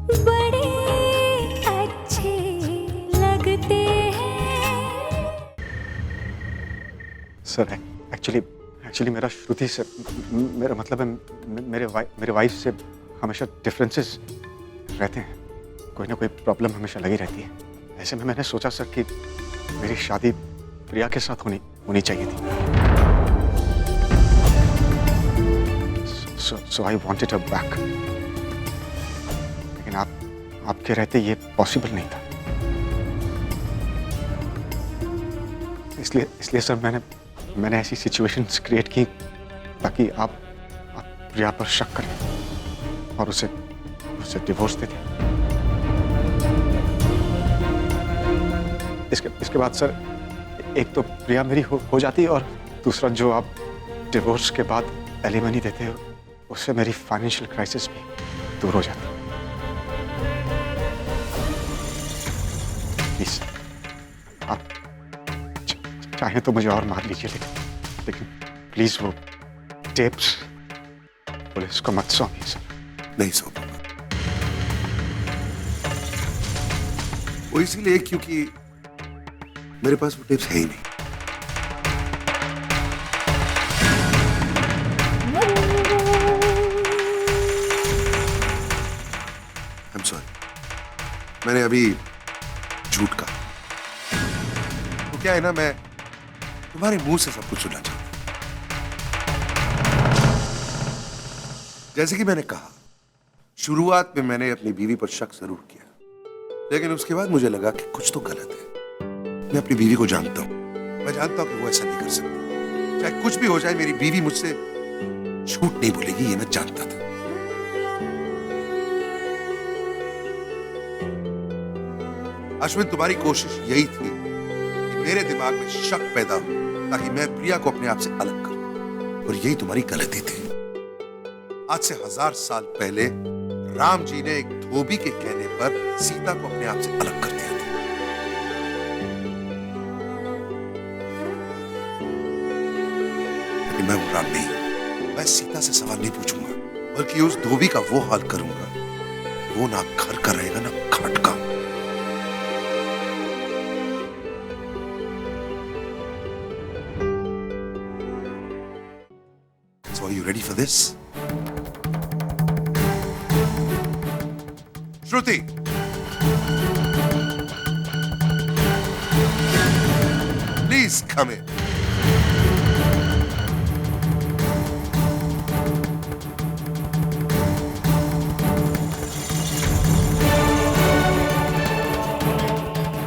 बड़े अच्छे लगते हैं। सर एक्चुअली मेरा श्रुति से मेरा मतलब है मेरे वाइफ से हमेशा डिफरेंसेस रहते हैं। कोई ना कोई प्रॉब्लम हमेशा लगी रहती है। ऐसे में मैंने सोचा सर कि मेरी शादी प्रिया के साथ होनी चाहिए थी। So I wanted her back. लेकिन आपके रहते ये पॉसिबल नहीं था। इसलिए सर मैंने ऐसी सिचुएशंस क्रिएट की ताकि आप प्रिया पर शक करें और उसे डिवोर्स दे दें। इसके बाद सर एक तो प्रिया मेरी हो जाती और दूसरा जो आप डिवोर्स के बाद एलिमनी देते हो उससे मेरी फाइनेंशियल क्राइसिस भी दूर हो जाती। प्लीज आप चाहे तो मुझे और मार लीजिए लेकिन प्लीज वो टेप्स पुलिस को मत सौंपिए सर। नहीं सौंपूंगा। वो इसीलिए क्योंकि मेरे पास वो टिप्स है ही नहीं। I'm sorry, मैंने अभी झूठ कहा। तो क्या है ना, मैं तुम्हारे मुंह से सब कुछ सुनना चाहता हूं। जैसे कि मैंने कहा, शुरुआत में मैंने अपनी बीवी पर शक जरूर किया, लेकिन उसके बाद मुझे लगा कि कुछ तो गलत है। मैं अपनी बीवी को जानता हूं। मैं जानता हूं कि वो ऐसा नहीं कर सकती। चाहे कुछ भी हो जाए, मेरी बीवी मुझसे झूठ नहीं बोलेगी, ये मैं जानता था। अश्विन, तुम्हारी कोशिश यही थी कि मेरे दिमाग में शक पैदा हो ताकि मैं प्रिया को अपने आप से अलग करूं, और यही तुम्हारी गलती थी। आज से 1000 साल पहले राम जी ने एक धोबी के कहने पर सीता को अपने आप से अलग कर दिया था। लेकिन मैं वो राम नहीं हूं। मैं सीता से सवाल नहीं पूछूंगा, बल्कि उस धोबी का वो हाल करूंगा, वो ना घर का रहेगा ना घाट का। So are you ready for this? Shruti! Please come in.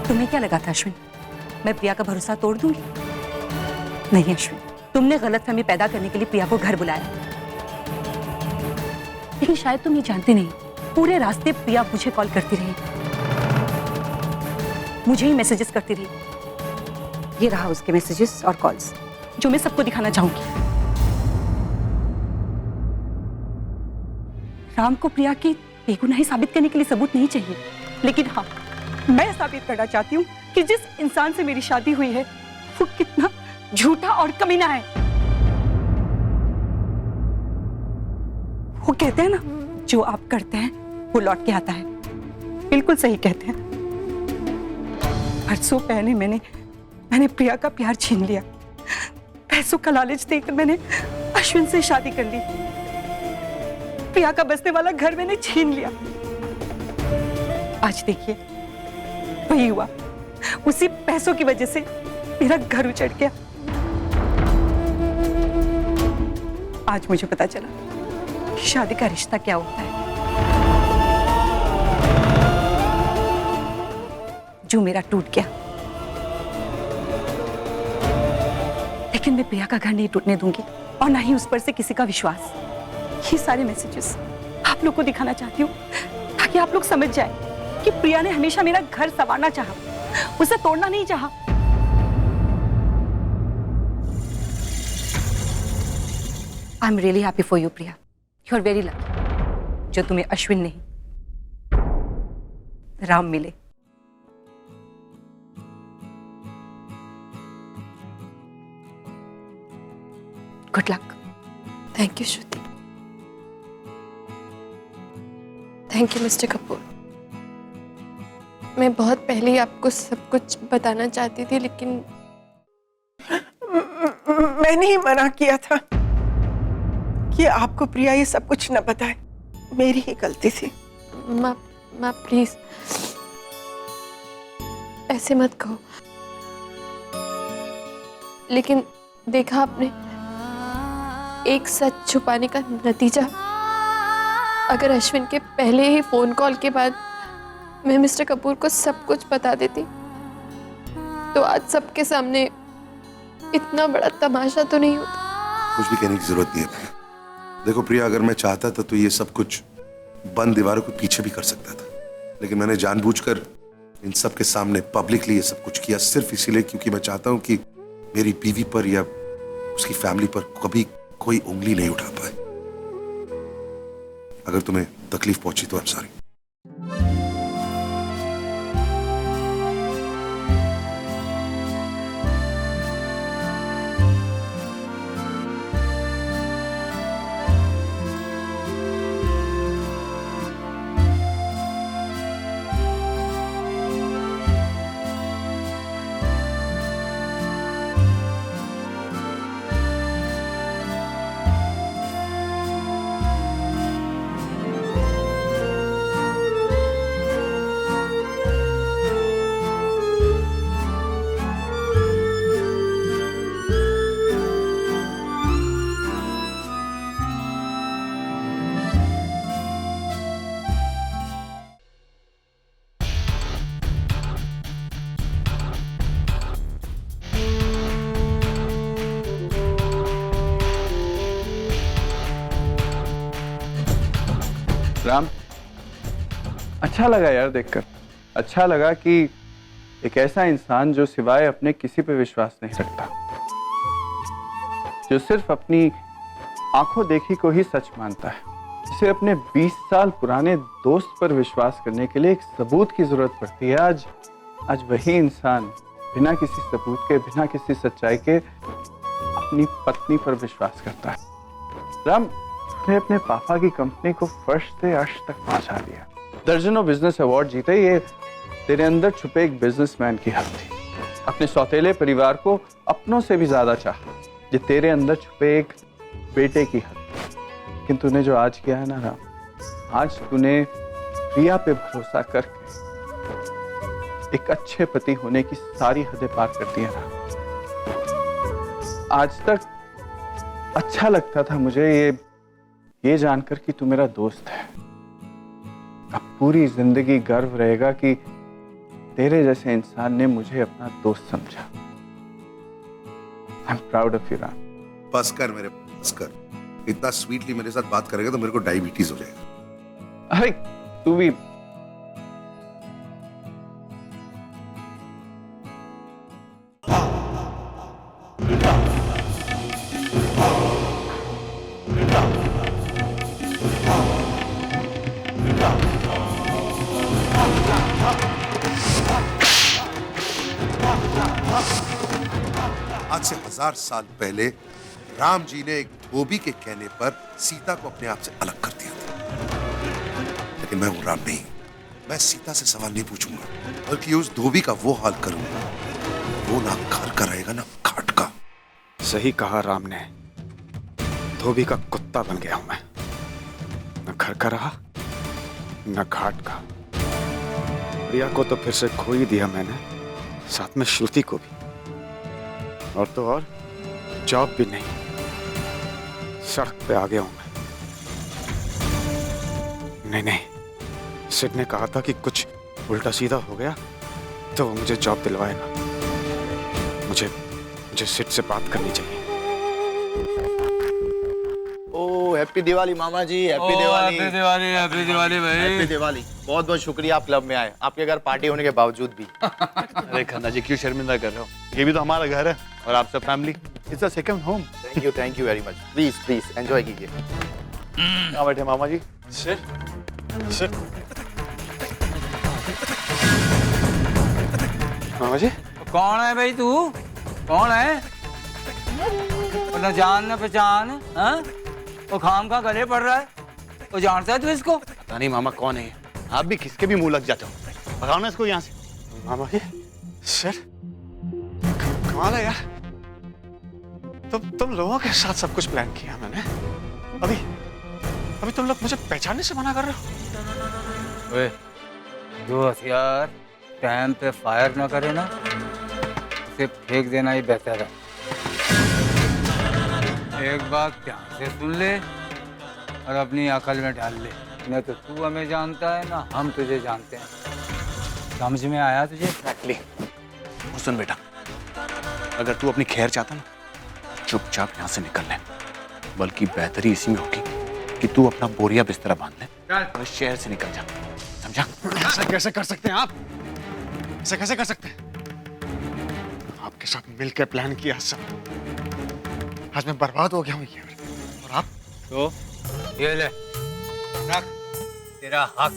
तुम्हें क्या लगा था अश्विन, मैं प्रिया का भरोसा तोड़ दूंगी? नहीं अश्विन, तुमने गलतफहमी पैदा करने के लिए प्रिया को घर बुलाया। लेकिन शायद तुम ये जानते नहीं, पूरे रास्ते प्रिया मुझे कॉल करती रही, मुझे ही मैसेजेस करती रही। ये रहा उसके मैसेजेस और कॉल्स, जो मैं सबको दिखाना चाहूंगी। राम को प्रिया की बेगुनाही साबित करने के लिए सबूत नहीं चाहिए, लेकिन हाँ, मैं साबित करना चाहती हूँ कि जिस इंसान से मेरी शादी हुई है वो कितना झूठा और कमीना है। वो कहते हैं ना, जो आप करते हैं वो लौट के आता है। बिल्कुल सही कहते हैं। बरसों पहले मैंने प्रिया का प्यार छीन लिया। पैसों का लालच देकर मैंने अश्विन से शादी कर ली। प्रिया का बसने वाला घर मैंने छीन लिया। आज देखिए, वही हुआ। उसी पैसों की वजह से मेरा घर उजड़ गया। आज मुझे पता चला कि शादी का रिश्ता क्या होता है। जो मेरा टूट गया, लेकिन मैं प्रिया का घर नहीं टूटने दूंगी, और ना ही उस पर से किसी का विश्वास। ये सारे मैसेजेस आप लोग को दिखाना चाहती हूँ ताकि आप लोग समझ जाए कि प्रिया ने हमेशा मेरा घर संवारना चाहा, उसे तोड़ना नहीं चाहा। I am really happy for you Priya. You are very lucky जो तुम्हें अश्विन नहीं, राम मिले। Good luck. Thank you Shruti, thank thank you Mr Kapoor. मैं बहुत पहले ही आपको सब कुछ बताना चाहती थी, लेकिन मैंने ही मना किया था कि आपको प्रिया ये सब कुछ न बताए। मेरी ही गलती थी। माँ प्लीज ऐसे मत कहो। लेकिन देखा आपने, एक सच छुपाने का नतीजा, अगर अश्विन के पहले ही फोन कॉल के बाद मैं मिस्टर कपूर को सब कुछ बता देती तो आज सबके सामने इतना बड़ा तमाशा तो नहीं होता। कुछ भी कहने की जरूरत नहीं है प्रिया। देखो प्रिया, अगर मैं चाहता था तो ये सब कुछ बंद दीवारों के पीछे भी कर सकता था, लेकिन मैंने जानबूझकर इन सब के सामने पब्लिकली ये सब कुछ किया, सिर्फ इसीलिए क्योंकि मैं चाहता हूं कि मेरी बीवी पर या उसकी फैमिली पर कभी कोई उंगली नहीं उठा पाए। अगर तुम्हें तकलीफ पहुंची तो आई एम सॉरी। राम, अच्छा लगा यार देखकर। अच्छा लगा कि एक ऐसा इंसान जो सिवाय अपने किसी पे विश्वास नहीं रखता, जो सिर्फ अपनी आंखों देखी को ही सच मानता है, जिसे अपने 20 साल पुराने दोस्त पर विश्वास करने के लिए एक सबूत की जरूरत पड़ती है, आज वही इंसान बिना किसी सबूत के, बिना किसी सच्चाई के अपनी पत्नी पर विश्वास करता है। राम, ने अपने पापा की कंपनी को फर्श से अर्श तक पहुंचा दिया, दर्जनों बिजनेस अवार्ड जीते। ये तेरे अंदर छुपे एक बिजनेसमैन की हक थी। अपने सौतेले परिवार को अपनों से भी ज्यादा चाहा, ये तेरे अंदर छुपे एक बेटे की हक थी। लेकिन तूने जो आज किया है ना राम, आज तूने प्रिया पे भरोसा करके एक अच्छे पति होने की सारी हदें पार कर दी है राम। आज तक अच्छा लगता था मुझे ये जानकर कि तू मेरा दोस्त है। अब पूरी जिंदगी गर्व रहेगा कि तेरे जैसे इंसान ने मुझे अपना दोस्त समझा। I am proud of you Ram. बस कर मेरे, बस कर। इतना स्वीटली मेरे साथ बात करेगा तो मेरे को डायबिटीज हो जाएगा। अरे तू भी आज से 1000 साल पहले राम जी ने एक धोबी के कहने पर सीता को अपने आप से अलग कर दिया था। लेकिन मैं हूं राम नहीं, मैं सीता से सवाल नहीं पूछूंगा, बल्कि उस धोबी का वो हाल करूंगा, वो ना घर का रहेगा ना घाट का। सही कहा राम ने, धोबी का कुत्ता बन गया हूं मैं, न घर का रहा न घाट का। प्रिया को तो फिर से खो ही दिया मैंने, साथ में श्रुति को भी, और तो और जॉब भी नहीं, सड़क पे आ गया हूं मैं। नहीं, सिड ने कहा था कि कुछ उल्टा सीधा हो गया तो वो मुझे जॉब दिलवाएगा। मुझे सिड से बात करनी चाहिए। ओ हैप्पी दिवाली मामा ji, happy Diwali. Happy Diwali, happy Diwali भाई। हैप्पी दिवाली। बहुत बहुत शुक्रिया आप क्लब में आए, आपके घर पार्टी होने के बावजूद भी। अरे खन्ना जी, क्यों शर्मिंदा कर रहे हो? ये भी तो हमारा घर है और आप सब family. It's a second home. Thank you very much. Please please enjoy कीजिए। कहाँ बैठे मामा जी? सिड मामा जी, कौन है भाई तू? कौन है? वो न जान न पहचान, हाँ? वो खाम का गले पड़ रहा है। वो जानता है तू इसको? पता नहीं मामा कौन है ये। आप भी किसके भी मुंह लग जाते हो। भगाओ ना इसको यहाँ से। मामा जी सर कमाल है यार, तुम लोगों के साथ सब कुछ प्लान किया मैंने। अभी तुम लोग मुझे पहचानने से मना कर रहे हो। ओए, जो हथियार टाइम पे फायर ना करे ना, उसे फेंक देना ही बेहतर है। एक बात ध्यान से सुन ले और अपनी अकल में डाल ले। न तो तू हमें जानता है ना हम तुझे जानते हैं। समझ में आया तुझे? एक्चुअली सुन बेटा, अगर तू अपनी खैर चाहता ना, चुपचाप यहाँ से निकल ले। बल्कि बेहतरी इसी में होगी कि तू अपना बोरिया बिस्तरा बांध ले और शहर से निकल जा, समझा? ऐसा कैसे कर सकते हैं आप? ऐसा कैसे कर सकते हैं? आपके साथ मिलकर प्लान किया सब, आज मैं बर्बाद हो गया हूँ यार। और आप तो ये ले रख, तेरा हक।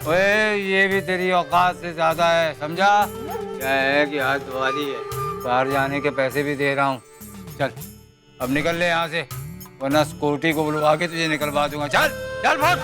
ओए, ये भी तेरी औकात से ज्यादा है, समझा? क्या है कि हाथ वाली है, बाहर जाने के पैसे भी दे रहा हूँ। चल अब निकल ले यहाँ से, वरना सिक्योरिटी को बुलवा के तुझे निकलवा दूंगा। चल चल भाग।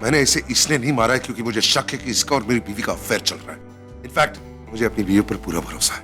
मैंने इसे इसलिए नहीं मारा है क्योंकि मुझे शक है कि इसका और मेरी बीवी का अफेयर चल रहा है। इनफैक्ट मुझे अपनी बीवी पर पूरा भरोसा है।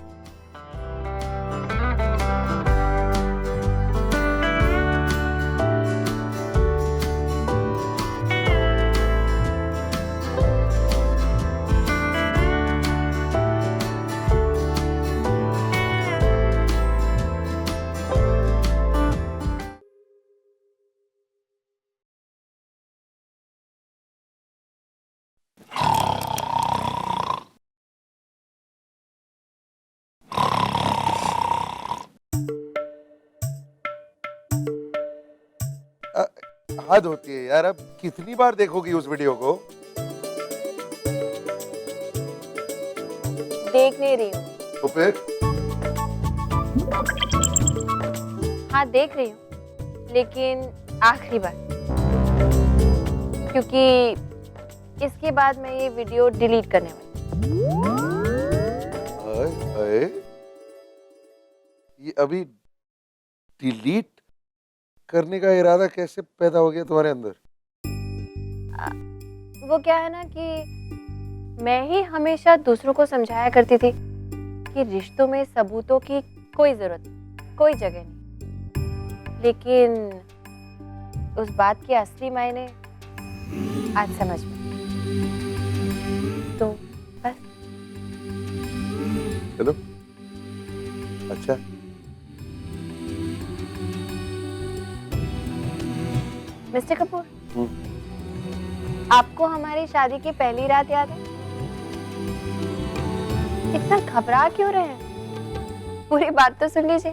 हद होती है यार, अब कितनी बार देखोगी उस वीडियो को? देख नहीं रही हूँ। तो फिर? हाँ देख रही हूँ, लेकिन आखिरी बार, क्योंकि इसके बाद मैं ये वीडियो डिलीट करने वाली। ये अभी डिलीट करने का इरादा कैसे पैदा हो गया तुम्हारे अंदर? वो क्या है ना कि मैं ही हमेशा दूसरों को समझाया करती थी कि रिश्तों में सबूतों की कोई जरूरत नहीं, कोई जगह नहीं। लेकिन उस बात के असली मायने आज समझ में, तो बस। चलो अच्छा, मिस्टर कपूर, आपको हमारी शादी की पहली रात याद है? इतना घबरा क्यों रहे हैं? पूरी बात तो सुन लीजिए।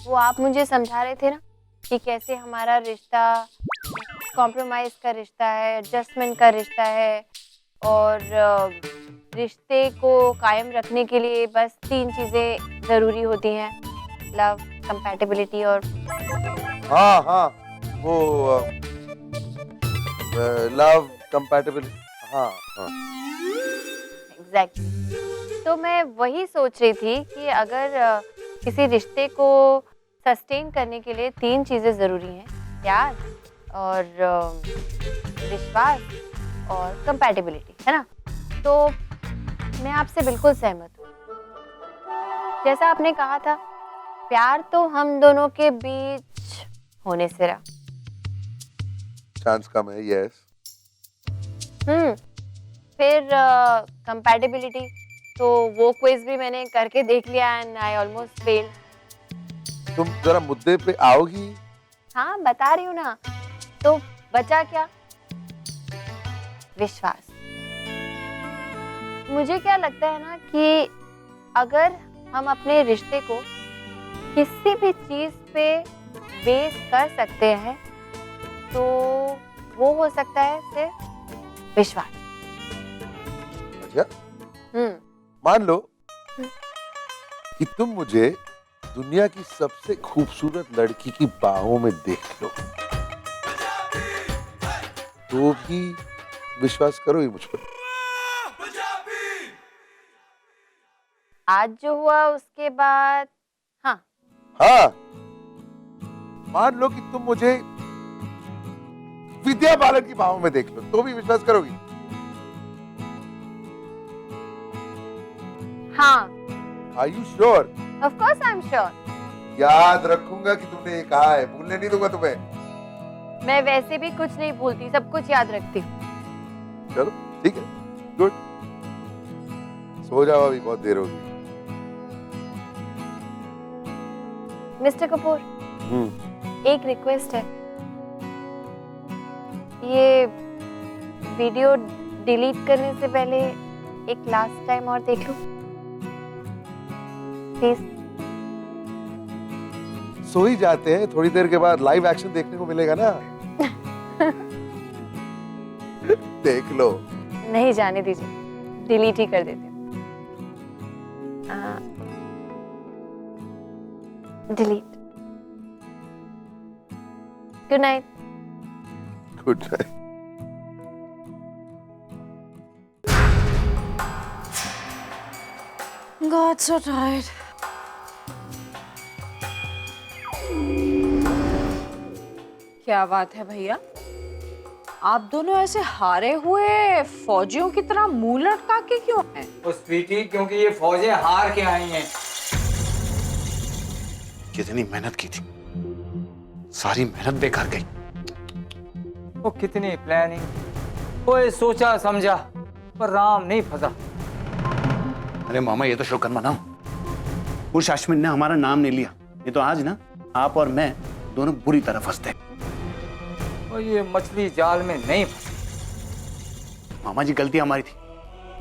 वो आप मुझे समझा रहे थे ना कि कैसे हमारा रिश्ता कॉम्प्रोमाइज का रिश्ता है, एडजस्टमेंट का रिश्ता है, और रिश्ते को कायम रखने के लिए बस 3 चीजें जरूरी होती हैं, लव, कंपैटिबिलिटी और हाँ हाँ वो लव, कंपैटिबिलिटी, हाँ हाँ एग्जैक्टली। तो मैं वही सोच रही थी कि अगर किसी रिश्ते को सस्टेन करने के लिए 3 चीजें जरूरी हैं, प्यार और विश्वास और कंपैटिबिलिटी, है ना? तो मैं आपसे बिल्कुल सहमत हूँ। जैसा आपने कहा था, प्यार तो हम दोनों के बीच होने से रहा। चांस कम है, यस। फिर कंपैटिबिलिटी, तो वो क्विज भी मैंने करके देख लिया एंड आई ऑलमोस्ट फेल्ड। तुम जरा मुद्दे पे आओगी? हाँ बता रही हूँ ना। तो बचा क्या? विश्वास। मुझे क्या लगता है ना कि अगर हम अपने रिश्ते को किसी भी चीज पे बेस कर सकते हैं तो वो हो सकता है सिर्फ विश्वास। अच्छा, हम्म। मान लो कि तुम मुझे दुनिया की सबसे खूबसूरत लड़की की बाहों में देख लो, तो भी विश्वास करोगी मुझ पर? आज जो हुआ उसके बाद हाँ। हाँ, मान लो कि तुम मुझे विद्या बालन की बाहों में देख लो, तो भी विश्वास करोगी? हाँ। Are you sure? Of course I am sure. याद रखूंगा कि तुमने ये कहा है, भूलने नहीं दूंगा तुम्हें। मैं वैसे भी कुछ नहीं भूलती, सब कुछ याद रखती हूँ। चलो ठीक है, गुड। सो जाओ, अभी बहुत देर होगी। मिस्टर कपूर, एक रिक्वेस्ट है, ये वीडियो डिलीट करने से पहले एक लास्ट टाइम और देख लूं प्लीज। सो ही जाते हैं, थोड़ी देर के बाद लाइव एक्शन देखने को मिलेगा ना। देख लो। नहीं, जाने दीजिए, डिलीट ही कर देते हैं। Delete. Good night. Good night. God, so tired. क्या बात है भैया, आप दोनों ऐसे हारे हुए फौजियों की तरह मुंह लटका के क्यों हैं? ओ स्वीटी, क्योंकि ये फौजें हार के आई हैं। कितनी मेहनत की थी, सारी मेहनत बेकार गई। वो कितनी प्लानिंग, ओए सोचा समझा, पर राम नहीं फंसा। अरे मामा, ये तो शुक्र मनाओ उस अश्विन ने हमारा नाम नहीं लिया, ये तो आज ना आप और मैं दोनों बुरी तरह फंसते। और ये मछली जाल में नहीं फंसी। मामा जी, गलती हमारी थी,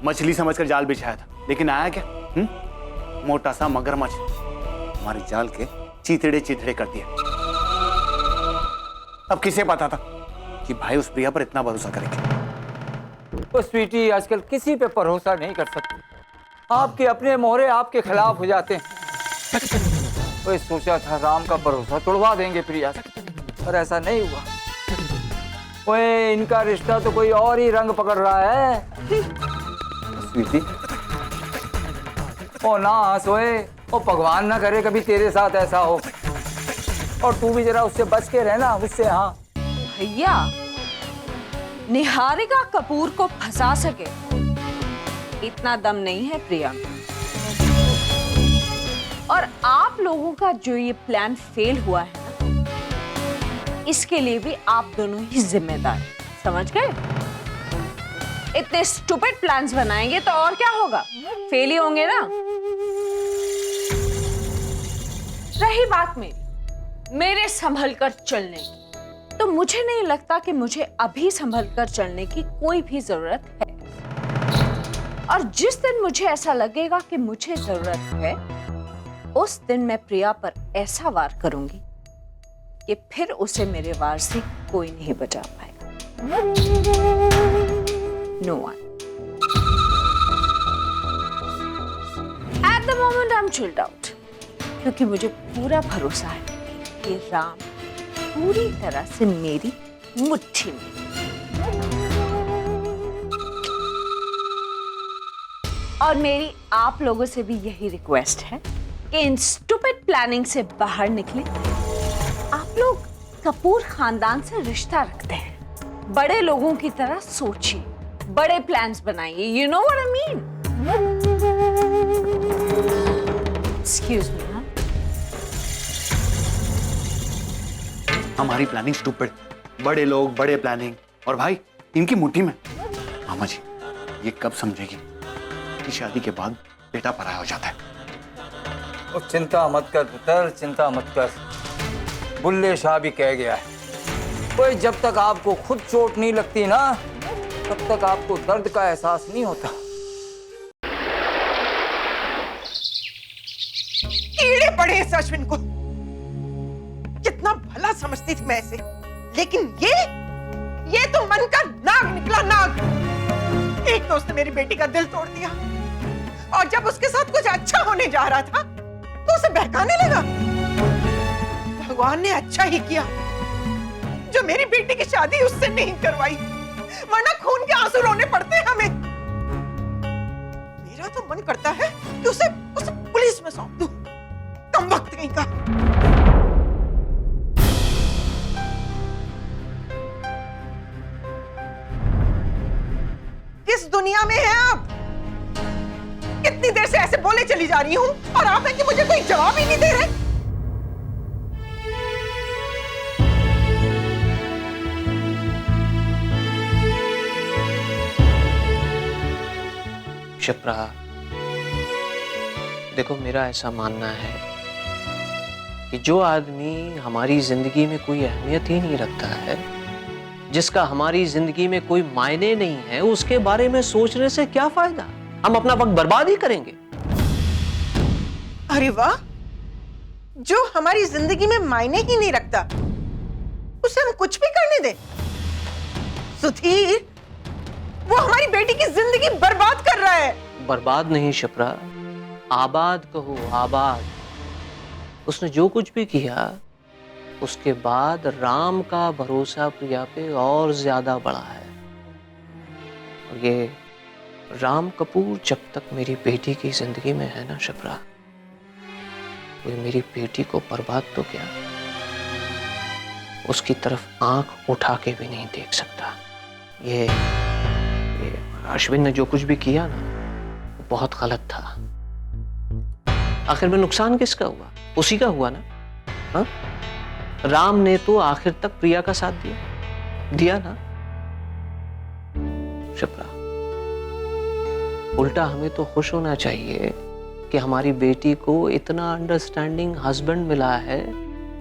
मछली समझकर जाल बिछाया था, लेकिन आया क्या? मोटा सा मगरमच्छ हमारे जाल के चीथड़े चीथड़े कर दिया। अब किसे पता था कि भाई उस प्रिया पर इतना भरोसा करेंगे। ओ स्वीटी, आजकल किसी पे भरोसा नहीं कर सकते, आपके अपने मोहरे आपके खिलाफ हो जाते हैं। ओए सोचा था राम का भरोसा तोड़वा देंगे प्रिया से, पर ऐसा नहीं हुआ। ओए इनका रिश्ता तो कोई और ही रंग पकड़ रहा है। स्वीटी, ओ ना हंस, ओए ओ भगवान ना करे कभी तेरे साथ ऐसा हो, और तू भी जरा उससे बच के रहना, उससे। हाँ भैया, निहारिका कपूर को फंसा सके इतना दम नहीं है प्रिया में। और आप लोगों का जो ये प्लान फेल हुआ है ना, इसके लिए भी आप दोनों ही जिम्मेदार हैं, समझ गए? इतने स्टूपिड प्लान्स बनाएंगे तो और क्या होगा, फेल ही होंगे ना। रही बात मेरे संभल कर चलने की, तो मुझे नहीं लगता कि मुझे अभी संभल कर चलने की कोई भी जरूरत है। और जिस दिन मुझे ऐसा लगेगा कि मुझे जरूरत है, उस दिन मैं प्रिया पर ऐसा वार करूंगी कि फिर उसे मेरे वार से कोई नहीं बचा पाएगा। No one. At the moment I am chilled out, क्योंकि मुझे पूरा भरोसा है कि राम पूरी तरह से मेरी मुट्ठी में। और मेरी आप लोगों से भी यही रिक्वेस्ट है कि इन स्टूपिड प्लानिंग से बाहर निकले। आप लोग कपूर खानदान से रिश्ता रखते हैं, बड़े लोगों की तरह सोचिए, बड़े प्लान्स बनाइए। You know what I mean? Excuse me. हमारी प्लानिंग स्टूपिड, बड़े लोग, बड़े प्लानिंग, और भाई इनकी मुट्ठी में। मामा जी, ये कब समझेगी कि शादी के बाद बेटा पराया हो जाता है? और चिंता मत कर पुत्र, चिंता मत कर। बुल्ले शाह भी कह गया है, कोई जब तक आपको खुद चोट नहीं लगती ना, तब तक आपको दर्द का एहसास नहीं होता। कीड़े पड़े इस अश्विन को, कितना भला समझती थी मैं इसे, लेकिन ये तो मन का नाग निकला, नाग। एक तो उसने मेरी बेटी का दिल तोड़ दिया और जब उसके साथ कुछ अच्छा होने जा रहा था तो उसे बहकाने लगा। भगवान ने अच्छा ही किया जो मेरी बेटी की शादी उससे नहीं करवाई, वरना खून के आंसू रोने पड़ते हमें। मेरा तो मन करता है कि उसे पुलिस में सौंप दूं, कमबख्त कहीं का। किस दुनिया में हैं आप? कितनी देर से ऐसे बोले चली जा रही हूं और आप हैं कि मुझे कोई जवाब ही नहीं दे रहे। शिप्रा, देखो मेरा ऐसा मानना है कि जो आदमी हमारी जिंदगी में कोई अहमियत ही नहीं रखता है, जिसका हमारी जिंदगी में कोई मायने नहीं है, उसके बारे में सोचने से क्या फायदा? हम अपना वक्त बर्बाद ही करेंगे। अरे वाह, जो हमारी जिंदगी में मायने ही नहीं रखता उसे हम कुछ भी करने दें। सुधीर, वो हमारी बेटी की जिंदगी बर्बाद कर रहा है। बर्बाद नहीं शिप्रा, आबाद कहो, आबाद। उसने जो कुछ भी किया उसके बाद राम का भरोसा प्रिया पे और ज्यादा बढ़ा है। और ये राम कपूर जब तक मेरी बेटी की जिंदगी में है ना शिप्रा, कोई मेरी बेटी को बर्बाद तो क्या, उसकी तरफ आंख उठा के भी नहीं देख सकता। ये अश्विन ने जो कुछ भी किया ना, वो बहुत गलत था। आखिर में नुकसान किसका हुआ? उसी का हुआ ना। हाँ, राम ने तो आखिर तक प्रिया का साथ दिया ना। शिप्रा, उल्टा हमें तो खुश होना चाहिए कि हमारी बेटी को इतना अंडरस्टैंडिंग हस्बैंड मिला है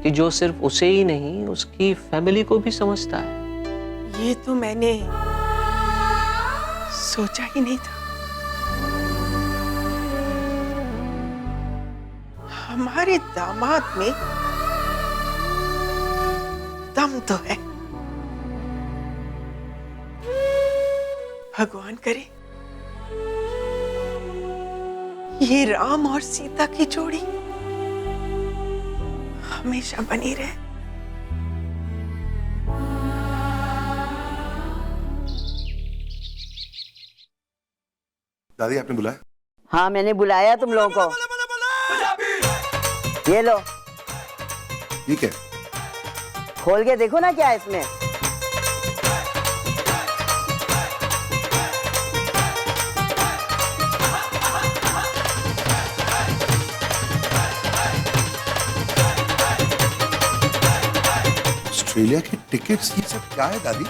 कि जो सिर्फ उसे ही नहीं, उसकी फैमिली को भी समझता है। ये तो मैंने सोचा ही नहीं था। हमारे दामाद में दम तो है। भगवान करे ये राम और सीता की जोड़ी हमेशा बनी रहे। दादी, आपने बुलाया? हाँ, मैंने बुलाया तुम लोगों को। ये लो। ठीक है, खोल के देखो ना क्या है इसमें। ऑस्ट्रेलिया के टिकट्स, ये सब क्या है दादी?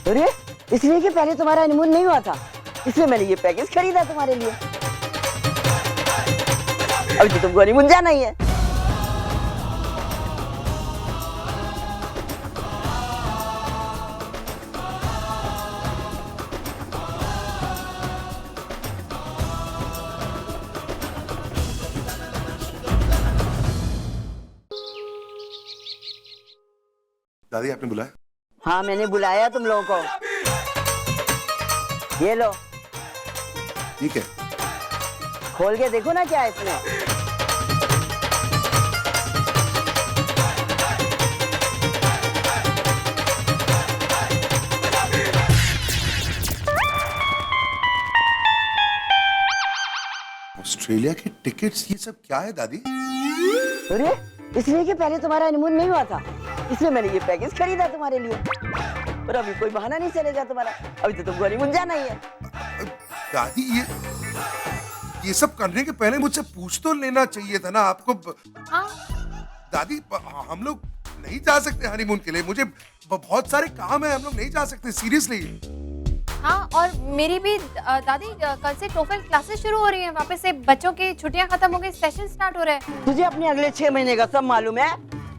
अरे, इसलिए कि पहले तुम्हारा हनीमून नहीं हुआ था, इसलिए मैंने ये पैकेज खरीदा तुम्हारे लिए। अभी तो तुमको हनीमून जाना ही है। दादी, आपने बुलाया? हाँ, मैंने बुलाया तुम लोगों को। ये लो। ठीक है, खोल के देखो ना क्या है इसमें। ऑस्ट्रेलिया के टिकट्स, ये सब क्या है दादी? अरे, इसलिए कि पहले तुम्हारा हनीमून नहीं हुआ था, इसलिए मैंने ये पैकेज खरीदा तुम्हारे लिए। और अभी कोई बहाना नहीं चलेगा तुम्हारा, अभी तो तुमको हनीमून जाना ही है। दादी, ये सब करने के पहले मुझसे पूछ तो लेना चाहिए था ना आपको। हाँ? दादी, हम लोग नहीं जा सकते हनीमून के लिए, मुझे बहुत सारे काम है, हम लोग नहीं जा सकते, सीरियसली। हाँ, और मेरी भी दादी कल से टोफल क्लासेस शुरू हो रही हैं, वापस से बच्चों की छुट्टियां खत्म हो गई, सेशन स्टार्ट हो रहा है। तुझे अपने अगले 6 महीने का सब मालूम है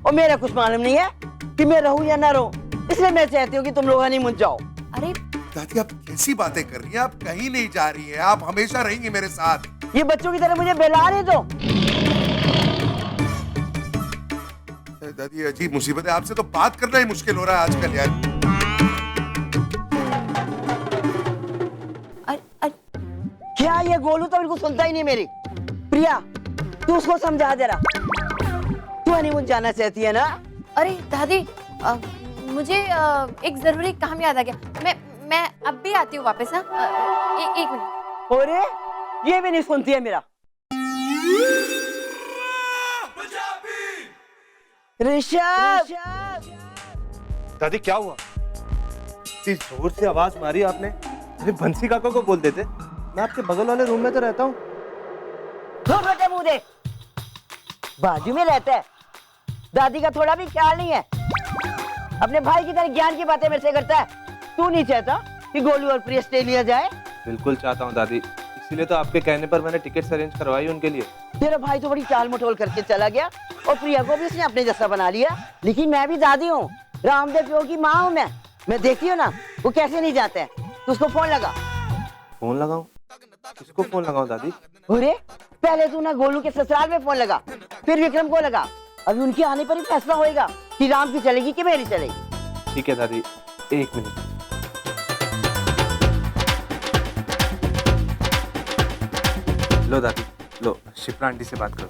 और मेरा कुछ मालूम नहीं है कि मैं रहूं या ना रहूं, इसलिए मैं चाहती हूँ कि तुम लोग हनीमून जाओ। अरे दादी, आप कैसी बातें कर रही हैं? आप कहीं नहीं जा रही हैं, आप हमेशा रहेंगी मेरे साथ। ये बच्चों की तरह मुझे बहला रहे दो। दादी, अजीब मुसीबत है, आपसे तो बात करना ही मुश्किल हो रहा है आजकल यार। क्या ये गोलू तो बिल्कुल सुनता ही नहीं मेरी। प्रिया तू उसको समझा जरा, तू हनीमून जाना चाहती है ना? अरे दादी, मुझे एक जरूरी काम याद आ गया। मैं अब भी आती हूँ वापस। हाँ, एक मिनट। अरे ये भी नहीं सुनती है मेरा। ऋषभ, दादी क्या हुआ? इतनी जोर से आवाज मारी आपने। अरे बंसी काका को बोल देते, मैं आपके बगल वाले रूम में तो रहता हूँ। छोटे मुंह दे, बाजू में रहता है। दादी का थोड़ा भी ख्याल नहीं है, अपने भाई की तरह ज्ञान की बातें मेरे से करता है। तू नहीं चाहता कि गोलू और प्रिया ऑस्ट्रेलिया जाए? बिल्कुल चाहता हूँ दादी, इसीलिए तो आपके कहने पर मैंने टिकट्स अरेंज करवाई उनके लिए। तेरा भाई तो बड़ी टाल मटोल करके चला गया और प्रिया को भी उसने अपने जैसा बना लिया। लेकिन मैं भी दादी हूँ, रामदेव प्यो की माँ हूँ मैं देखती हूँ ना वो कैसे नहीं जाते हैं। तो उसको फोन लगा। फोन लगाऊं? किसको फोन लगाऊं दादी? अरे पहले तू ना गोलू के ससुराल में फोन लगा, फिर विक्रम को लगा। अभी उनके आने पर ही फैसला होएगा कि राम की चलेगी कि मेरी चलेगी। ठीक है दादी, एक मिनट। लो दादी, लो शिप्रा आंटी से बात करो।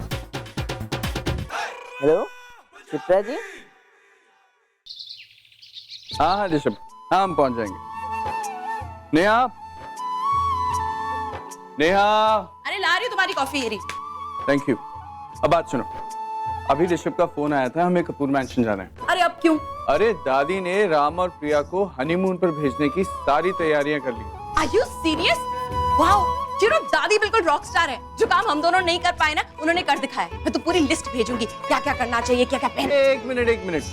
हेलो शिप्रा जी। हाँ ऋषभ, हाँ हम पहुंच जाएंगे। नेहा, अरे ला रही हूँ तुम्हारी कॉफी। ये रही। Thank you. अब बात सुनो, अभी ऋषभ का फोन आया था, हमें कपूर मैंशन जाना है। अरे अब क्यों? अरे दादी ने राम और प्रिया को हनीमून पर भेजने की सारी तैयारियां कर ली। Are you serious? Wow! You know, दादी बिल्कुल रॉक स्टार है। जो काम हम दोनों नहीं कर पाए ना, उन्होंने कर दिखाया। मैं तो पूरी लिस्ट भेजूंगी, क्या क्या करना चाहिए, क्या क्या पहनना। एक मिनट।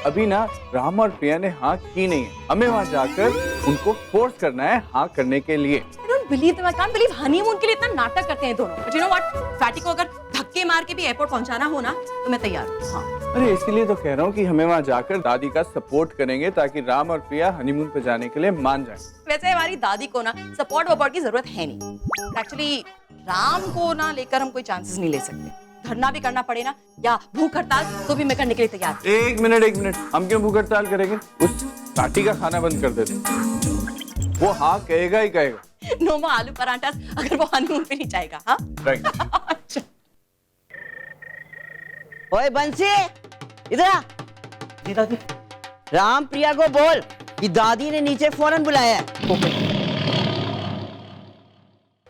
अभी ना राम और प्रिया ने हाँ की नहीं है, हमें वहाँ जाकर उनको फोर्स करना है हाँ करने के लिए। I don't believe them. I can't believe honeymoon के लिए इतना नाटक करते हैं दोनों। But you know what? Fatty को अगर धक्के मार के भी एयरपोर्ट पहुंचाना हो ना, तो मैं तैयार हूँ। हाँ। अरे इसीलिए तो कह रहा हूँ कि हमें वहाँ जाकर दादी का सपोर्ट करेंगे ताकि राम और प्रिया हनीमून पे जाने के लिए मान जाएं। वैसे हमारी दादी को ना सपोर्ट वपोर्ट की जरूरत है नहीं। एक्चुअली राम को ना लेकर हम कोई चांसेस नहीं ले सकते। धरना भी करना पड़े ना या भूख हड़ताल, तो भी मैं करने के लिए तैयार हूँ। एक मिनट, हम क्यों भूख हड़ताल करेंगे? उस पार्टी का खाना बंद कर देते, वो हाँ कहेगा ही कहेगा। नोमा आलू पराठा अगर वो हनीमून पे नहीं जाएगा। हाँ राइट। ओए बंसी, इधर आ। दादी, राम प्रिया को बोल कि दादी ने नीचे फौरन बुलाया है।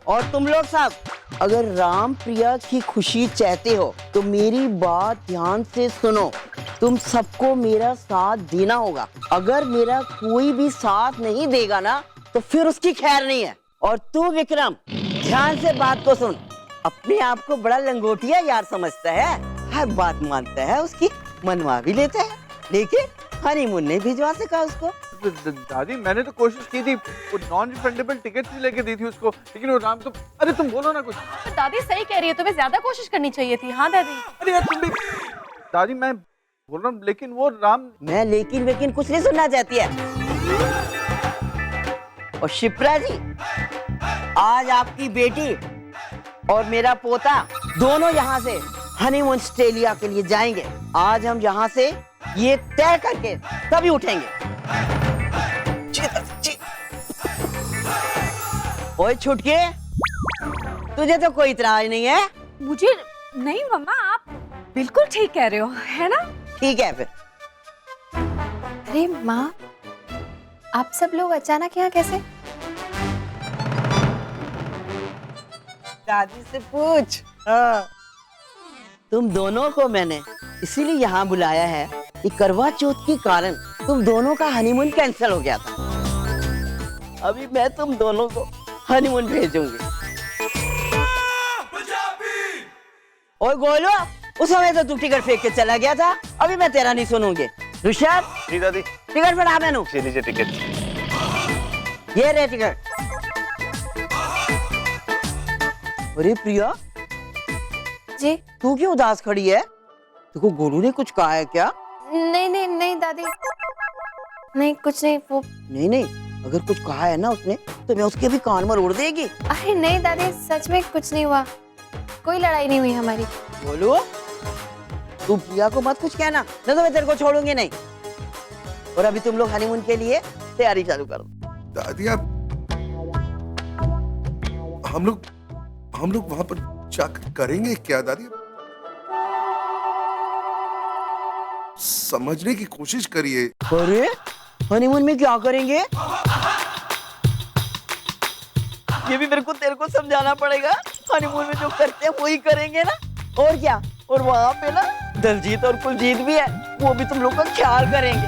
और तुम लोग सब अगर राम प्रिया की खुशी चाहते हो तो मेरी बात ध्यान से सुनो। तुम सबको मेरा साथ देना होगा। अगर मेरा कोई भी साथ नहीं देगा ना तो फिर उसकी खैर नहीं है। और तू विक्रम ध्यान से बात को सुन। अपने आप को बड़ा लंगोटिया यार समझता है, हर बात मानता है, उसकी मनवा भी लेता है, लेकिन हनीमून नहीं भिजवा सका उसको। दादी मैंने तो कोशिश की थी, वो नॉन रिफंडेबल टिकट भी लेके दी थी उसको, लेकिन वो राम तो। अरे तुम बोलो ना कुछ। तो दादी सही कह रही है, तुम्हें ज्यादा कोशिश करनी चाहिए थी। हाँ दादी। अरे यार तुम भी। दादी मैं बोल रहा हूँ, लेकिन वो राम। मैं लेकिन कुछ नहीं सुनना चाहती है। और शिप्रा जी, आज आपकी बेटी और मेरा पोता दोनों यहाँ से हनीमून ऑस्ट्रेलिया के लिए जाएंगे। आज हम यहाँ से ये तय करके तभी उठेंगे। ओए छुटके, तुझे तो कोई इतराज नहीं है? मुझे नहीं मम्मा, आप बिल्कुल ठीक कह रहे हो, है ना? ठीक है फिर। अरे माँ, आप सब लोग अचानक यहाँ कैसे? दादी से पूछ। हाँ। तुम दोनों को मैंने इसीलिए यहाँ बुलाया है कि करवा चौथ के कारण तुम दोनों का हनीमून कैंसिल हो गया था। अभी मैं तुम दोनों को हनीमून भेजूंगी। ओए गोलू, उस समय तो तू टिकट फेंक के चला गया था, अभी मैं तेरा नहीं सुनूंगी। ऋषभ जी दादी। टिकट बढ़ा मैनू। लीजिए टिकट। ये रे टिकट। अरे प्रिया जी, तू क्यों उदास खड़ी है? देखो गोलू ने कुछ कहा है क्या? नहीं दादी, नहीं कुछ नहीं। वो नहीं, अगर कुछ कहा है ना उसने तो मैं उसके भी कान में उड़ देगी। अरे नहीं दादी, सच में कुछ नहीं हुआ, कोई लड़ाई नहीं हुई हमारी। बोलो, तू प्रिया को मत कुछ कहना, नहीं तो मैं तेरे को छोड़ूंगी नहीं। और अभी तुम लोग हनीमून के लिए तैयारी चालू करो। दादी हम लोग वहां पर जाकर करेंगे क्या दादी? समझने की कोशिश करिए। अरे हनीमून में क्या करेंगे? ये भी तेरे को समझाना पड़ेगा। हनीमून में जो करते हैं वही करेंगे ना, और क्या। और वहाँ पे ना दलजीत और कुलजीत भी है, वो भी तुम लोग का ख्याल करेंगे।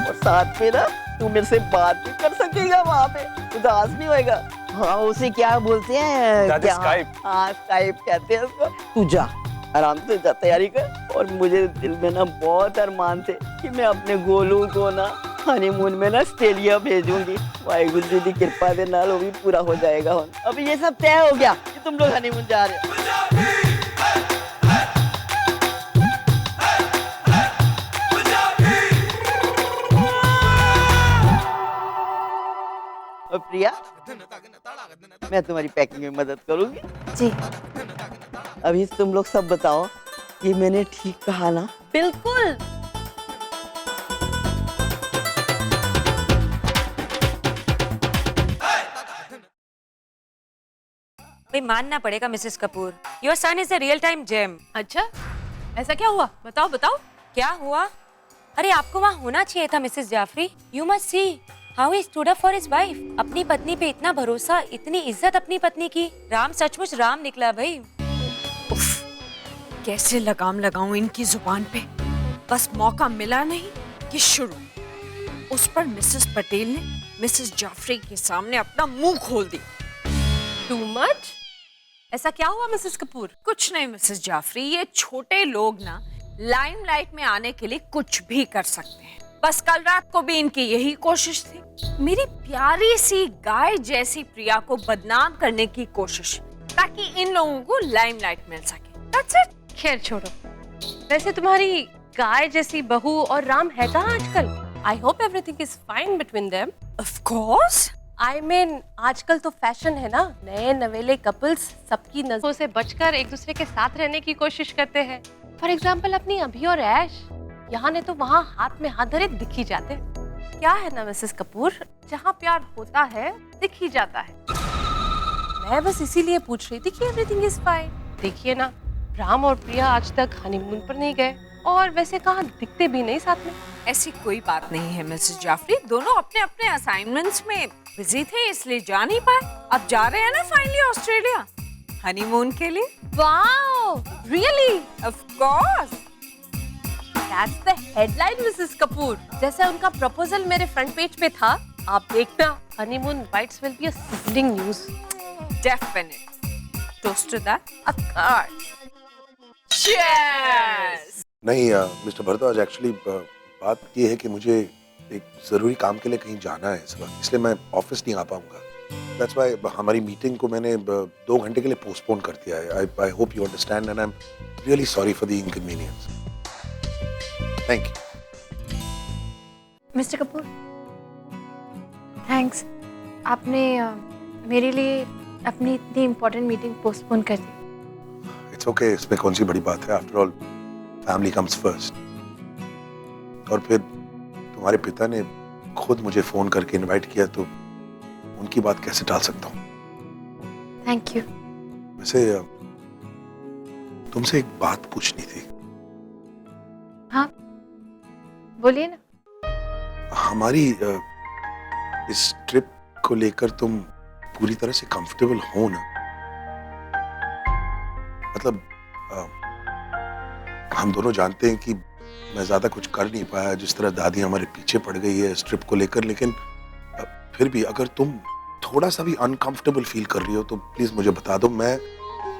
और साथ में ना तू मेरे से बात भी कर सकेगा वहाँ पे, उदास नहीं होएगा। हाँ, उसे क्या बोलते हैं? क्या? स्काइप। हाँ, स्काइप कहते हैं उसको। तू जा, आराम से जा, तैयारी कर। और मुझे दिल में ना बहुत अरमान थे कि मैं अपने गोलू को ना हनीमून में ना ऑस्ट्रेलिया भेजूंगी। वाहिगुरु जी की कृपा के नाल वो भी पूरा हो जाएगा। अब ये सब तय हो गया कि तुम लोग हनीमून जा रहे हो। और प्रिया, मैं तुम्हारी पैकिंग में मदद करूंगी। जी। अभी तुम लोग सब बताओ, ये मैंने ठीक कहा ना? बिल्कुल। भाई मानना पड़ेगा Mrs Kapoor, your son is a real time gem. अच्छा, ऐसा क्या हुआ? बताओ बताओ। क्या हुआ? अरे आपको वहाँ होना चाहिए था Mrs Jafri. You must see how he stood up for his wife. अपनी पत्नी पे इतना भरोसा, इतनी इज्जत अपनी पत्नी की। राम सचमुच राम निकला भाई। कैसे लगाम लगाऊं इनकी जुबान पे? बस मौका मिला नहीं कि शुरू। उस पर मिसेस पटेल ने मिसेस जाफरी के सामने अपना मुंह खोल दी। Too much? ऐसा क्या हुआ मिसेस कपूर? कुछ नहीं मिसेस जाफरी, ये छोटे लोग ना लाइमलाइट में आने के लिए कुछ भी कर सकते हैं। बस कल रात को भी इनकी यही कोशिश थी, मेरी प्यारी सी गाय जैसी प्रिया को बदनाम करने की कोशिश, ताकि इन लोगों को लाइमलाइट मिल सके। That's it। खैर छोड़ो, वैसे तुम्हारी गाय जैसी बहू और राम है कहाँ आजकल? I hope everything is fine between them. Of course. I mean आजकल तो फैशन है ना, नए नवेले कपल्स सबकी नजरों से बचकर एक दूसरे के साथ रहने की कोशिश करते हैं। फॉर एग्जाम्पल अपनी अभी और ऐश, यहाँ ने तो वहाँ हाथ में हाथ धरे दिख ही जाते हैं। क्या है ना मिसेस कपूर, जहाँ प्यार होता है दिख ही जाता है। मैं बस इसीलिए पूछ रही थी कि एवरीथिंग इज फाइन। देखिए ना, राम और प्रिया आज तक हनीमून पर नहीं गए और वैसे कहाँ दिखते भी नहीं साथ में। ऐसी कोई बात नहीं है मिसेस जाफरी, दोनों अपने अपने असाइनमेंट्स में बिजी थे इसलिए जा नहीं पाए। अब जा रहे हैं ना फाइनली ऑस्ट्रेलिया हनीमून के लिए। Wow, really? Of course. That's the headline Mrs Kapoor. जैसे उनका प्रपोजल मेरे फ्रंट पेज पे था, आप देखना honeymoon bites will be a sizzling news. Definitely. Toast to that. Of course. Cheers. नहीं मिस्टर भरद्वाज, एक्चुअली बात ये है कि मुझे एक जरूरी काम के लिए कहीं जाना है इस वक्त, इसलिए मैं ऑफिस नहीं आ पाऊंगा। दैट्स व्हाई हमारी मीटिंग को मैंने 2 घंटे के लिए पोस्टपोन कर दिया है। I hope you understand and I am really sorry for the inconvenience. Thank you. Mr Kapoor, thanks. आपने मेरे लिए अपनी इतनी इम्पोर्टेंट मीटिंग पोस्टपोन कर दी। इट्स ओके, इसमें कौन सी बड़ी बात है? After all family comes first. और फिर तुम्हारे पिता ने खुद मुझे फोन करके इनवाइट किया, तो उनकी बात कैसे टाल सकता हूँ? Thank you. वैसे तुमसे एक बात पूछनी थी। हाँ, बोलिए ना। हमारी इस ट्रिप को लेकर तुम पूरी तरह से कंफर्टेबल हो ना? मतलब हम दोनों जानते हैं कि मैं ज्यादा कुछ कर नहीं पाया, जिस तरह दादी हमारे पीछे पड़ गई है इस ट्रिप को लेकर, लेकिन फिर भी अगर तुम थोड़ा सा भी अनकंफर्टेबल फील कर रही हो तो प्लीज मुझे बता दो। मैं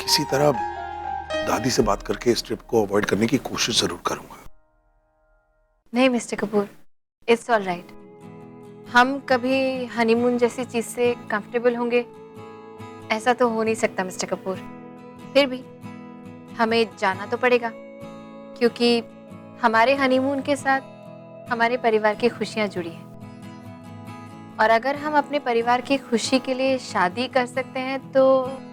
किसी तरह दादी से बात करके इस ट्रिप को अवॉइड करने की कोशिश जरूर करूंगा। नहीं mister Kapoor, it's all right. हम कभी हनीमून जैसी चीज से कंफर्टेबल होंगे ऐसा तो हो नहीं सकता मिस्टर कपूर। फिर भी हमें जाना तो पड़ेगा, क्योंकि हमारे हनीमून के साथ हमारे परिवार की खुशियां जुड़ी हैं। और अगर हम अपने परिवार की खुशी के लिए शादी कर सकते हैं तो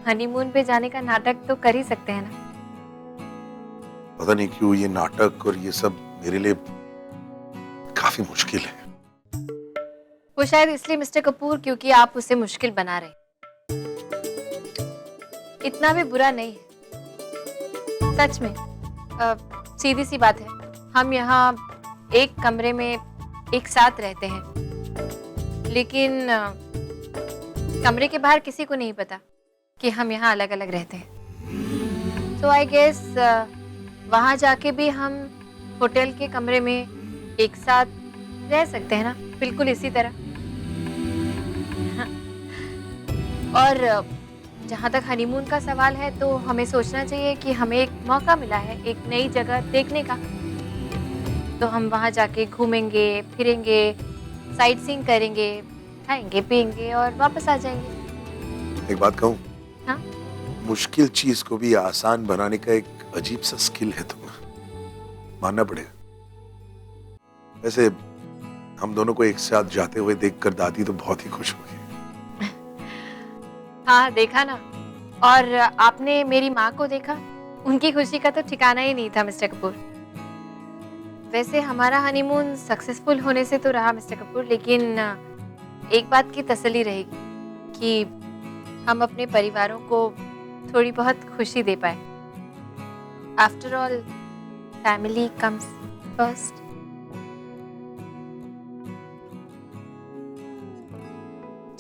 हनीमून पे जाने का नाटक तो कर ही सकते हैं ना। पता नहीं क्यों ये नाटक और ये सब मेरे लिए काफी मुश्किल है। वो शायद इसलिए मिस्टर कपूर क्योंकि आप उसे मुश्किल बना रहे। इतना भी बुरा नहीं है। सच में सीधी सी बात है, हम यहाँ एक कमरे में एक साथ रहते हैं, लेकिन कमरे के बाहर किसी को नहीं पता कि हम यहाँ अलग अलग रहते हैं। तो आई गेस वहाँ जाके भी हम होटल के कमरे में एक साथ रह सकते हैं ना, बिल्कुल इसी तरह। हाँ। और जहाँ तक हनीमून का सवाल है, तो हमें सोचना चाहिए कि हमें एक मौका मिला है एक नई जगह देखने का, तो हम वहाँ जाके घूमेंगे फिरेंगे, साइट सीइंग करेंगे, खाएंगे पिएंगे और वापस आ जाएंगे। एक बात कहूँ? हाँ? मुश्किल चीज को भी आसान बनाने का एक अजीब सा स्किल है तुम्हें, मानना पड़ेगा। वैसे हम दोनों को एक साथ जाते हुए देखकर दादी तो बहुत ही खुश होगी। हाँ देखा ना, और आपने मेरी माँ को देखा, उनकी खुशी का तो ठिकाना ही नहीं था मिस्टर कपूर। वैसे हमारा हनीमून सक्सेसफुल होने से तो रहा मिस्टर कपूर, लेकिन एक बात की तसल्ली रहेगी कि हम अपने परिवारों को थोड़ी बहुत खुशी दे पाए। After all family comes first.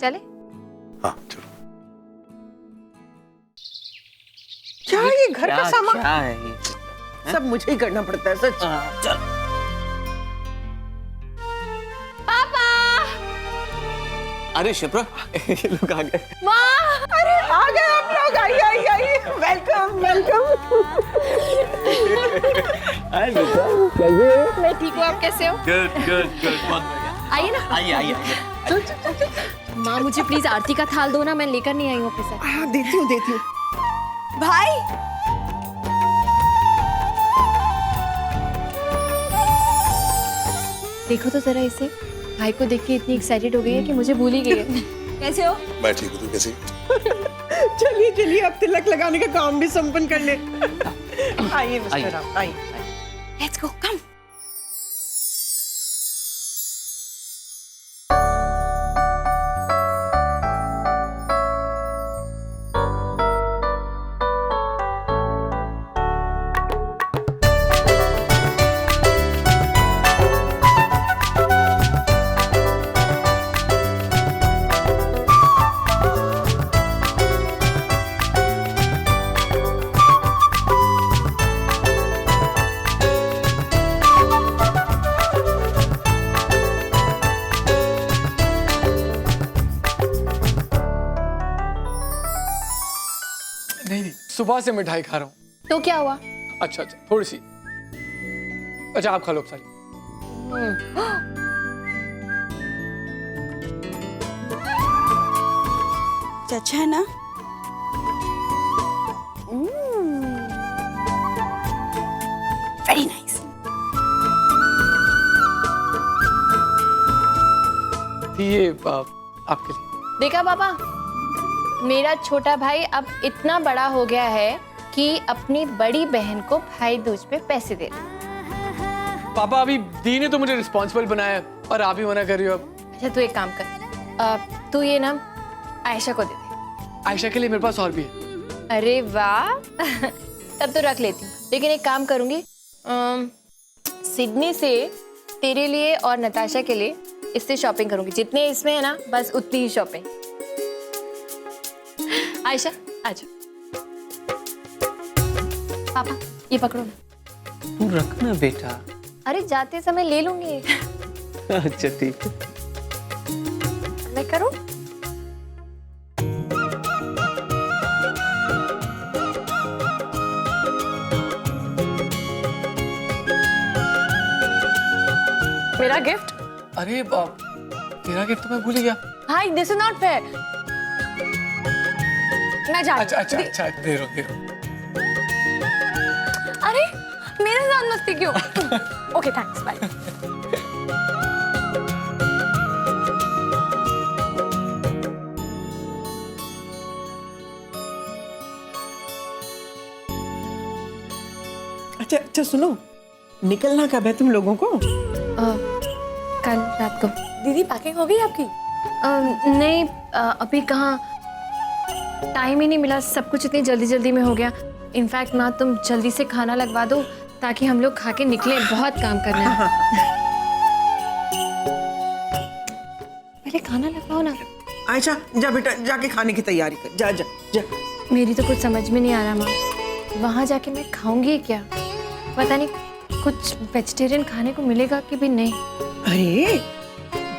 चले? हाँ चलो। क्या ये घर का सामान? क्या है ये? सब मुझे ही करना पड़ता है सच। चल। पापा! अरे शिप्रा, ये लोग आ गए। माँ! अरे आ गए आप लोग, आइए आइए आइए, वेलकम वेलकम। हाय बेटा, कैसे? मैं ठीक हूँ, आप कैसे हो? गुड गुड गुड, बहुत बढ़िया। आइए ना। आइए आइए आइए। माँ मुझे प्लीज आरती का थाल दो ना, मैं लेकर नहीं आई हूँ अपने साथ। हाँ देती हूँ देती हूँ। भाई देखो तो जरा इसे, भाई को देख के इतनी एक्साइटेड हो गई है कि मुझे भूल ही गई है। कैसे हो? मैं ठीक हूँ, तू कैसी? चलिए चलिए, अब तिलक लगाने का काम भी संपन्न कर ले। आइए मिस्टर राम, आइए। लेट्स गो, कम। नहीं, सुबह से मिठाई खा रहा हूँ। तो क्या हुआ? अच्छा अच्छा, थोड़ी सी। अच्छा आप खा लो सारी। अच्छा है ना? Very nice. ये आपके लिए। देखा पापा, मेरा छोटा भाई अब इतना बड़ा हो गया है कि अपनी बड़ी बहन को भाई दूज पे पैसे दे रहा। पापा अभी दी ने तो मुझे रिस्पॉन्सिबल बनाया है और आप ही मना कर रही हो अब। अच्छा तू एक काम कर, तू ये ना आयशा को दे दे। आयशा के लिए मेरे पास और भी है। अरे वाह। तब तो रख लेती हूँ, लेकिन एक काम करूंगी, सिडनी से तेरे लिए और नताशा के लिए इससे शॉपिंग करूंगी। जितने इसमें है ना, बस उतनी ही शॉपिंग। आयशा आजा। पापा ये पकड़ो ना। तू रखना बेटा। अरे जाते समय ले लूंगी। अच्छा ठीक है। मैं करूं? मेरा गिफ्ट? अरे तेरा गिफ्ट तो मैं भूल ही गया। हाय, दिस इज नॉट फेयर। मैं जा। अच्छा अच्छा अच्छा, दे रहा। अरे मेरे साथ मस्ती क्यों? Okay thanks, bye. अच्छा अच्छा सुनो, निकलना कब है तुम लोगों को? कल रात को। दीदी पैकिंग हो गई आपकी? नहीं, अभी कहाँ। टाइम ही नहीं मिला, सब कुछ इतनी जल्दी जल्दी में हो गया। इनफैक्ट माँ तुम जल्दी से खाना लगवा दो ताकि हम लोग खा के निकले, बहुत काम करना है। पहले खाना लगवाओ ना। आयशा जा बेटा, जाके खाने की तैयारी कर, जा जा जा। मेरी तो कुछ समझ में नहीं आ रहा माँ, वहाँ जाके मैं खाऊंगी क्या? पता नहीं कुछ वेजिटेरियन खाने को मिलेगा कि भी नहीं। अरे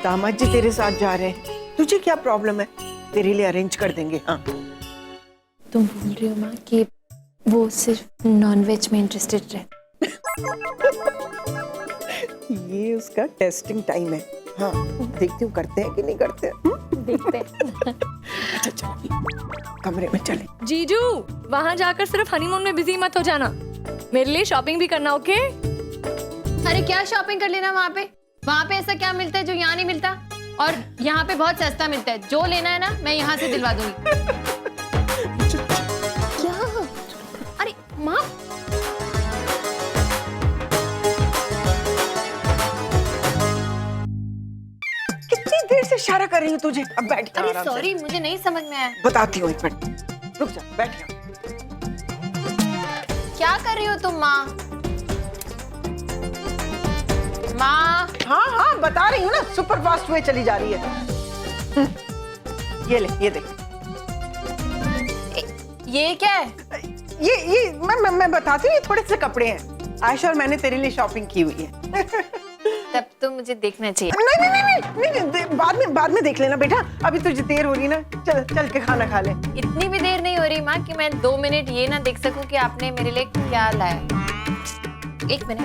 दामाद जी तेरे साथ जा रहे हैं, तुझे क्या प्रॉब्लम है? तेरे लिए अरेंज कर देंगे। हाँ तुम बोल रही हो माँ कि वो सिर्फ नॉनवेज में इंटरेस्टेड रहे? ये उसका टेस्टिंग टाइम है। हाँ देखती हूँ करते हैं कि नहीं करते हैं। देखते हैं। अच्छा चलो कमरे में चले। जीजू वहाँ जाकर सिर्फ हनीमून में बिजी मत हो जाना, मेरे लिए शॉपिंग भी करना, ओके? अरे क्या शॉपिंग कर लेना वहाँ पे? वहाँ पे ऐसा क्या मिलता है जो यहाँ नहीं मिलता? और यहाँ पे बहुत सस्ता मिलता है, जो लेना है ना मैं यहाँ से दिलवा दूंगी। क्या? अरे माँ कितनी देर से इशारा कर रही हूँ तुझे, अब बैठ जा। अरे सॉरी मुझे नहीं समझ में आया। बताती हूँ एक मिनट, रुक जा, बैठ जा। क्या कर रही हो तुम माँ? माँ हाँ हाँ बता रही हूँ ना, सुपर फास्ट वे चली जा रही है। ये ले, ये देख। ये क्या है? ये मैं बताती हूँ, ये थोड़े से कपड़े हैं, आयशा और मैंने तेरे लिए शॉपिंग की हुई है। तब तो मुझे देखना चाहिए। नहीं, बाद में देख लेना बेटा, अभी तुझे देर हो रही ना, चल के खाना खा ले। इतनी भी देर नहीं हो रही माँ कि मैं 2 मिनट ये ना देख सकूं कि आपने मेरे लिए क्या लाया। 1 मिनट।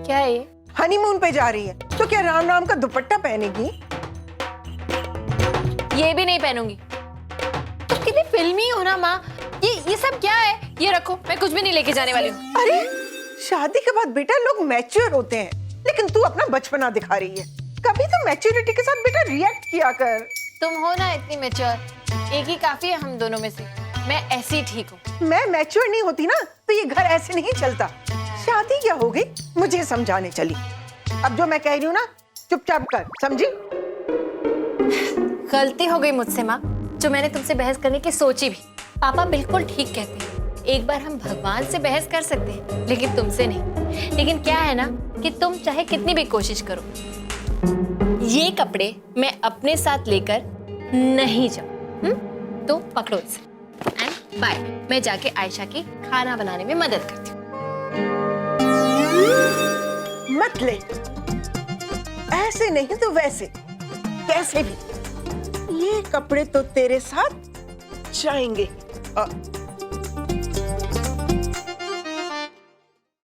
क्या है ये? हनीमून पे जा रही है तो क्या राम राम का दुपट्टा पहनेगी? ये भी नहीं पहनूंगी। तो कितनी फिल्मी हो ना माँ। ये सब क्या है? ये रखो, मैं कुछ भी नहीं लेके जाने वाली हूँ। अरे शादी के बाद बेटा लोग मैच्योर होते हैं, लेकिन तू अपना बचपना दिखा रही है। कभी तो मैच्योरिटी के साथ बेटा रिएक्ट किया कर। तुम हो ना इतनी मैच्योर, एक ही काफी है हम दोनों में से। मैं ऐसी ठीक हूँ। मैं मैच्योर नहीं होती ना तो ये घर ऐसे नहीं चलता। शादी क्या हो गई मुझे समझाने चली। अब जो मैं कह रही हूँ ना चुपचाप कर, समझी? गलती हो गई मुझसे माँ, जो मैंने तुमसे बहस करने की सोची भी। पापा बिल्कुल ठीक कहते हैं, एक बार हम भगवान से बहस कर सकते हैं लेकिन तुमसे नहीं। लेकिन क्या है ना कि तुम चाहे कितनी भी कोशिश करो, ये कपड़े मैं अपने साथ लेकर नहीं जाऊं। तो पकड़ो इसे एंड बाय। मैं जाके आयशा की खाना बनाने में मदद करती हूँ। मत ले, ऐसे नहीं तो वैसे, कैसे भी ये कपड़े तो तेरे साथ जाएंगे।